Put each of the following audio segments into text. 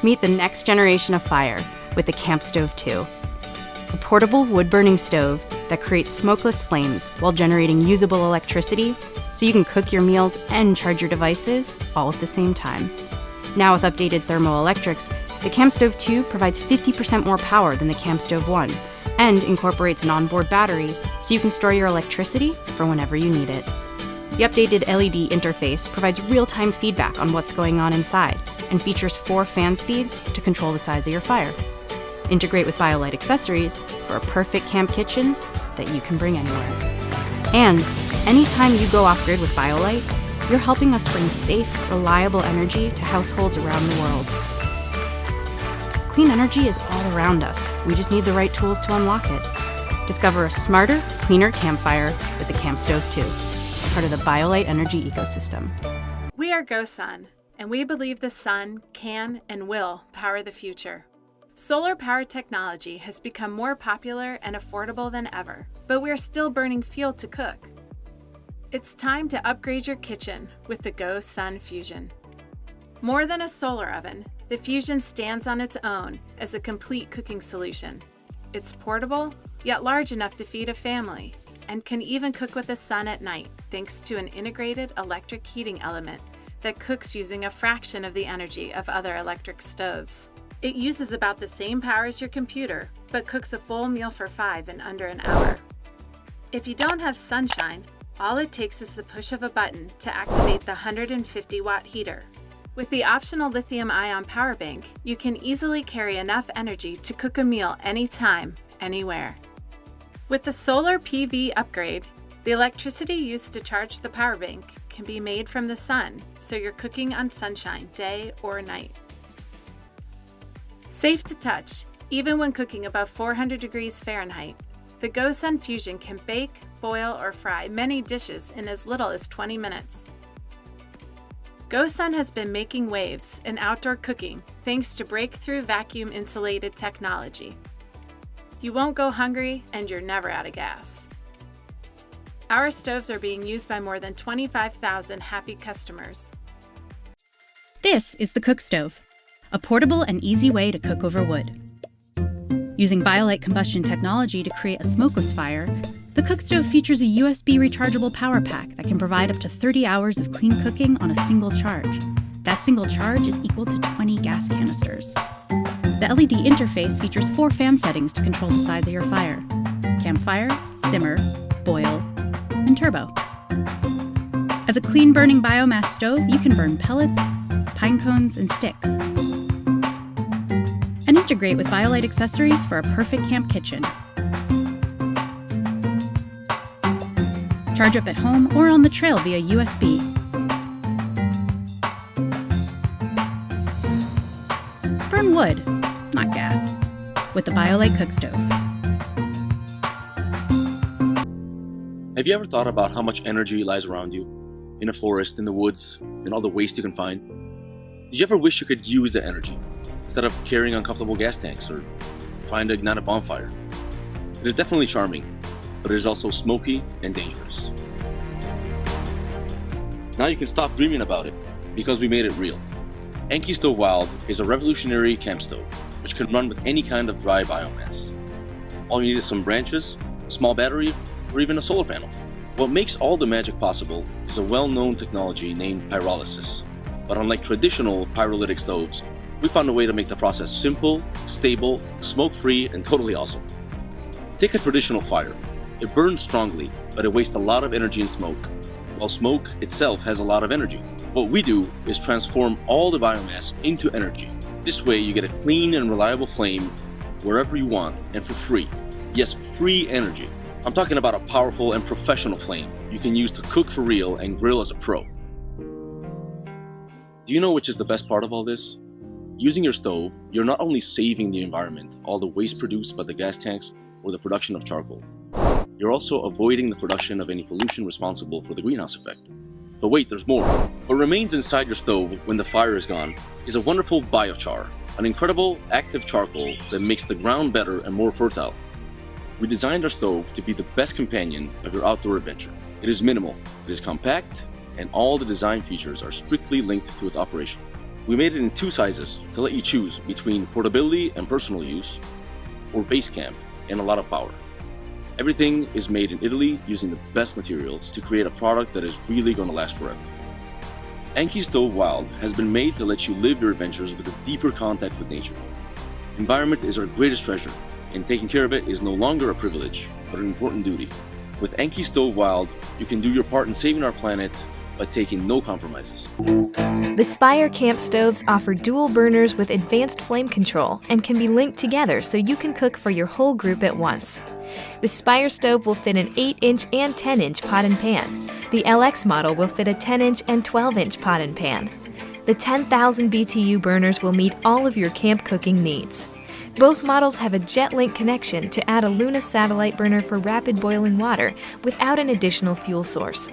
Meet the next generation of fire with the Camp Stove 2. A portable wood-burning stove that creates smokeless flames while generating usable electricity so you can cook your meals and charge your devices all at the same time. Now with updated thermoelectrics, the Camp Stove 2 provides 50% more power than the Camp Stove 1 and incorporates an onboard battery so you can store your electricity for whenever you need it. The updated LED interface provides real-time feedback on what's going on inside and features 4 fan speeds to control the size of your fire. Integrate with BioLite accessories for a perfect camp kitchen that you can bring anywhere. And anytime you go off-grid with BioLite, you're helping us bring safe, reliable energy to households around the world. Clean energy is all around us. We just need the right tools to unlock it. Discover a smarter, cleaner campfire with the Camp Stove 2, part of the BioLite energy ecosystem. We are GoSun, and we believe the sun can and will power the future. Solar power technology has become more popular and affordable than ever, but we're still burning fuel to cook. It's time to upgrade your kitchen with the GoSun Fusion. More than a solar oven, the Fusion stands on its own as a complete cooking solution. It's portable, yet large enough to feed a family, and can even cook with the sun at night thanks to an integrated electric heating element that cooks using a fraction of the energy of other electric stoves. It uses about the same power as your computer, but cooks a full meal for 5 in under an hour. If you don't have sunshine, all it takes is the push of a button to activate the 150-watt heater. With the optional lithium-ion power bank, you can easily carry enough energy to cook a meal anytime, anywhere. With the solar PV upgrade, the electricity used to charge the power bank can be made from the sun, so you're cooking on sunshine day or night. Safe to touch, even when cooking above 400 degrees Fahrenheit, the GoSun Fusion can bake, boil, or fry many dishes in as little as 20 minutes. GoSun has been making waves in outdoor cooking thanks to breakthrough vacuum-insulated technology. You won't go hungry, and you're never out of gas. Our stoves are being used by more than 25,000 happy customers. This is the Cook Stove, a portable and easy way to cook over wood. Using BioLite combustion technology to create a smokeless fire, the Cook Stove features a USB rechargeable power pack that can provide up to 30 hours of clean cooking on a single charge. That single charge is equal to 20 gas canisters. The LED interface features 4 fan settings to control the size of your fire: campfire, simmer, boil, and turbo. As a clean-burning biomass stove, you can burn pellets, pine cones, and sticks. And integrate with BioLite accessories for a perfect camp kitchen. Charge up at home or on the trail via USB. Burn wood, not gas, with the BioLite Cook Stove. Have you ever thought about how much energy lies around you? In a forest, in the woods, in all the waste you can find? Did you ever wish you could use the energy instead of carrying uncomfortable gas tanks or trying to ignite a bonfire? It is definitely charming, but it is also smoky and dangerous. Now you can stop dreaming about it because we made it real. Anki Wild is a revolutionary camp stove which can run with any kind of dry biomass. All you need is some branches, a small battery, or even a solar panel. What makes all the magic possible is a well-known technology named pyrolysis. But unlike traditional pyrolytic stoves, we found a way to make the process simple, stable, smoke-free, and totally awesome. Take a traditional fire. It burns strongly, but it wastes a lot of energy in smoke, while smoke itself has a lot of energy. What we do is transform all the biomass into energy. This way you get a clean and reliable flame wherever you want and for free. Yes, free energy. I'm talking about a powerful and professional flame you can use to cook for real and grill as a pro. Do you know which is the best part of all this? Using your stove, you're not only saving the environment, all the waste produced by the gas tanks or the production of charcoal, you're also avoiding the production of any pollution responsible for the greenhouse effect. But wait, there's more. What remains inside your stove when the fire is gone is a wonderful biochar, an incredible active charcoal that makes the ground better and more fertile. We designed our stove to be the best companion of your outdoor adventure. It is minimal, it is compact, and all the design features are strictly linked to its operation. We made it in 2 sizes to let you choose between portability and personal use, or base camp and a lot of power. Everything is made in Italy using the best materials to create a product that is really going to last forever. Anki Stove Wild has been made to let you live your adventures with a deeper contact with nature. Environment is our greatest treasure, and taking care of it is no longer a privilege, but an important duty. With Anki Stove Wild, you can do your part in saving our planet by taking no compromises. The Spire camp stoves offer dual burners with advanced flame control and can be linked together so you can cook for your whole group at once. The Spire stove will fit an 8-inch and 10-inch pot and pan. The LX model will fit a 10-inch and 12-inch pot and pan. The 10,000 BTU burners will meet all of your camp cooking needs. Both models have a jet-link connection to add a Luna satellite burner for rapid boiling water without an additional fuel source.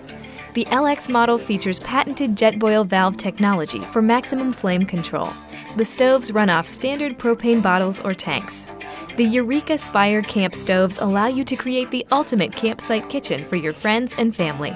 The LX model features patented jet boil valve technology for maximum flame control. The stoves run off standard propane bottles or tanks. The Eureka Spire camp stoves allow you to create the ultimate campsite kitchen for your friends and family.